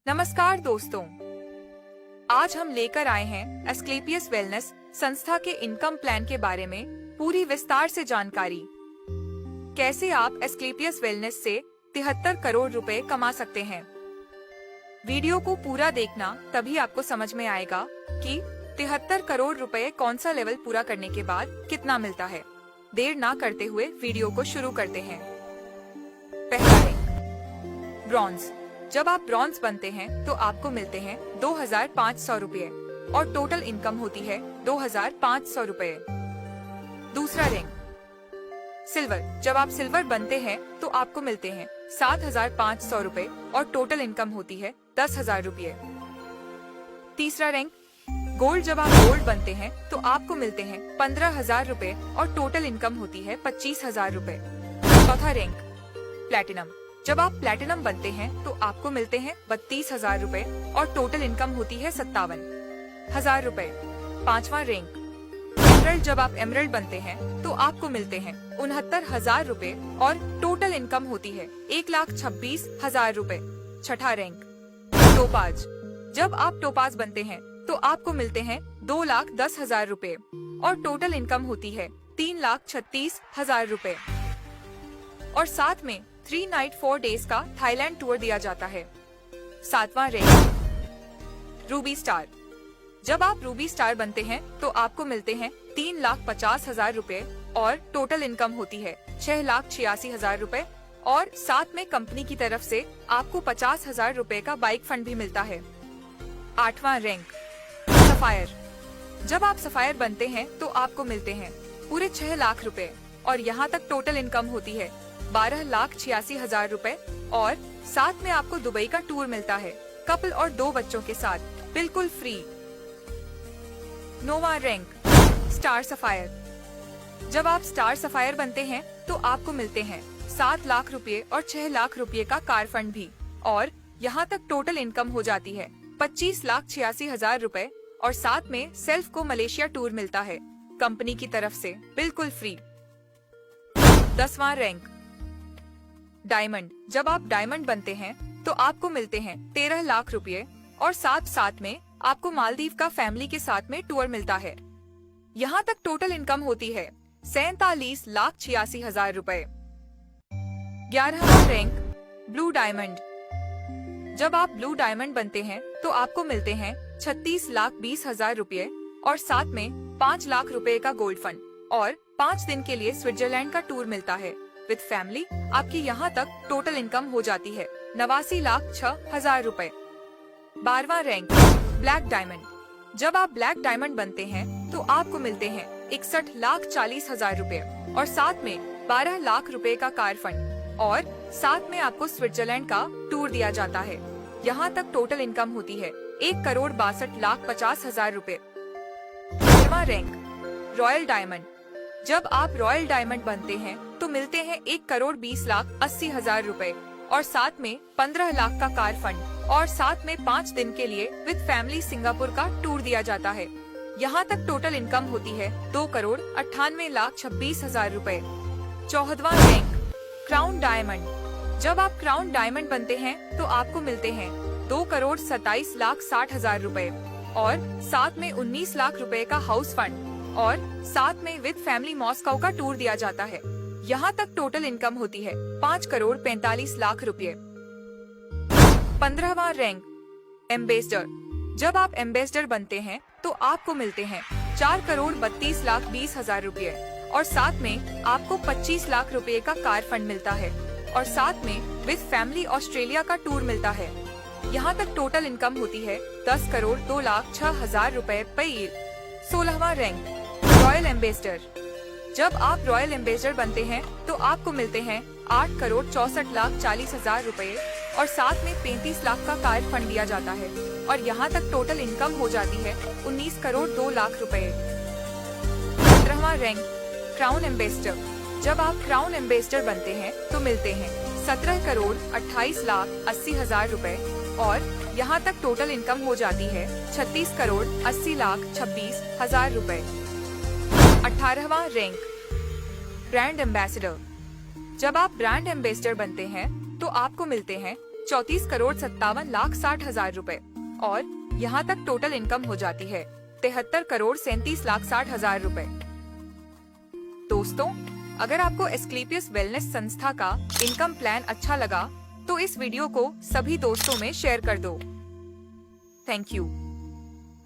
नमस्कार दोस्तों, आज हम लेकर आए हैं एस्क्लेपियस वेलनेस संस्था के इनकम प्लान के बारे में पूरी विस्तार से जानकारी। कैसे आप एस्क्लेपियस वेलनेस से 73 करोड़ रुपए कमा सकते हैं। वीडियो को पूरा देखना, तभी आपको समझ में आएगा कि 73 करोड़ रुपए कौन सा लेवल पूरा करने के बाद कितना मिलता है। देर ना करते हुए वीडियो को शुरू करते हैं। पहला रैंक ब्रॉन्ज। जब आप ब्रॉन्ज बनते हैं तो आपको मिलते हैं 2500 रुपए और टोटल इनकम होती है 2500 रुपए। दूसरा रैंक सिल्वर। जब आप सिल्वर बनते हैं तो आपको मिलते हैं 7500 रुपए और टोटल इनकम होती है 10,000 रुपए। तीसरा रैंक गोल्ड। जब आप गोल्ड बनते हैं तो आपको मिलते हैं 15,000 रुपए और टोटल इनकम होती है 25,000 रुपए। चौथा रैंक प्लैटिनम। जब आप प्लैटिनम बनते हैं तो आपको मिलते हैं 32,000 रुपए और टोटल इनकम होती है 57,000 रुपए। पांचवा रैंक एमरल्ड। जब आप एमरल्ड बनते हैं तो आपको मिलते हैं 69,000 रुपए और टोटल इनकम होती है 1,26,000 रुपए। छठा रैंक टोपाज। जब आप टोपाज बनते हैं तो आपको मिलते हैं 2,10,000 रुपए और टोटल इनकम होती है 3,36,000 रुपए। और साथ में 3 नाइट 4 डेज का थाईलैंड टूर दिया जाता है। सातवां रैंक रूबी स्टार। जब आप रूबी स्टार बनते हैं तो आपको मिलते हैं 3,50,000 रुपए और टोटल इनकम होती है 6,86,000 रुपए। और साथ में कंपनी की तरफ से आपको 50,000 रुपए का बाइक फंड भी मिलता है। आठवां रैंक सफायर। जब आप सफायर बनते हैं तो आपको मिलते हैं पूरे 6 लाख रुपए और यहाँ तक टोटल इनकम होती है 12,86,000 रुपए। और साथ में आपको दुबई का टूर मिलता है कपल और 2 बच्चों के साथ, बिल्कुल फ्री। नौवां रैंक स्टार सफायर। जब आप स्टार सफायर बनते हैं तो आपको मिलते हैं 7 लाख रुपए और 6 लाख रुपए का कार फंड भी। और यहाँ तक टोटल इनकम हो जाती है 25,86,000 रुपए और साथ में सेल्फ को मलेशिया टूर मिलता है कंपनी की तरफ से, बिल्कुल फ्री। 10वां rank diamond. जब आप डायमंड बनते हैं तो आपको मिलते हैं 13 लाख रुपए और साथ में आपको मालदीव का फैमिली के साथ में टूर मिलता है। यहाँ तक टोटल इनकम होती है 47,86,000 रुपए। 11वां रैंक ब्लू डायमंड। जब आप ब्लू डायमंड बनते हैं तो आपको मिलते हैं 36,20,000 रुपए और साथ में 5 लाख रुपए का गोल्ड फंड और 5 दिन के लिए स्विट्जरलैंड का टूर मिलता है विद फैमिली। आपकी यहाँ तक टोटल इनकम हो जाती है 89,06,000 रुपए। 12वां रैंक ब्लैक डायमंड। जब आप ब्लैक डायमंड बनते हैं तो आपको मिलते हैं 61,40,000 रुपए और साथ में 12 लाख रुपए का कार फंड और साथ में आपको स्विट्जरलैंड का टूर दिया जाता है। यहाँ तक टोटल इनकम होती है 1,62,50,000 रुपए। 13वां रैंक रॉयल डायमंड। जब आप रॉयल डायमंड बनते हैं तो मिलते हैं 1,20,80,000 रुपए और साथ में 15 लाख का कार फंड और साथ में 5 दिन के लिए विद फैमिली सिंगापुर का टूर दिया जाता है। यहाँ तक टोटल इनकम होती है 2,98,26,000 रुपए। 14वां रैंक क्राउन डायमंड। जब आप क्राउन डायमंड बनते हैं तो आपको मिलते हैं 2,27,60,000 रुपए और साथ में 19 लाख रुपए का हाउस फंड और साथ में विद फैमिली मॉस्को का टूर दिया जाता है। यहाँ तक टोटल इनकम होती है 5,45,00,000 रुपए। 15वां रैंक एम्बेसडर। जब आप एम्बेसडर बनते हैं तो आपको मिलते हैं 4,32,20,000 रुपए और साथ में आपको 25 लाख रुपए का कार फंड मिलता है और साथ में विद फैमिली ऑस्ट्रेलिया का टूर मिलता है। यहाँ तक टोटल इनकम होती है 10,02,06,000 रुपए पर ईयर। 16वां रैंक रॉयल एम्बेसडर। जब आप रॉयल एम्बेसडर बनते हैं तो आपको मिलते हैं 8,64,40,000 रुपए और साथ में 35 लाख का कार फंड दिया जाता है और यहाँ तक टोटल इनकम हो जाती है 19,02,00,000 रुपए। 17वां रैंक क्राउन एम्बेसडर। जब आप क्राउन एम्बेसडर बनते हैं तो मिलते हैं 17,28,80,000 रुपए और यहाँ तक टोटल इनकम हो जाती है 36,80,26,000 रुपए। 18वां रैंक ब्रांड एम्बेसडर। जब आप ब्रांड एम्बेसडर बनते हैं तो आपको मिलते हैं 34 करोड़ 57 लाख 60 हजार रुपए और यहाँ तक टोटल इनकम हो जाती है 73 करोड़ 37 लाख 60 हजार रुपए। दोस्तों, अगर आपको एस्क्लेपियस वेलनेस संस्था का इनकम प्लान अच्छा लगा तो इस वीडियो को सभी दोस्तों में शेयर कर दो। Thank you.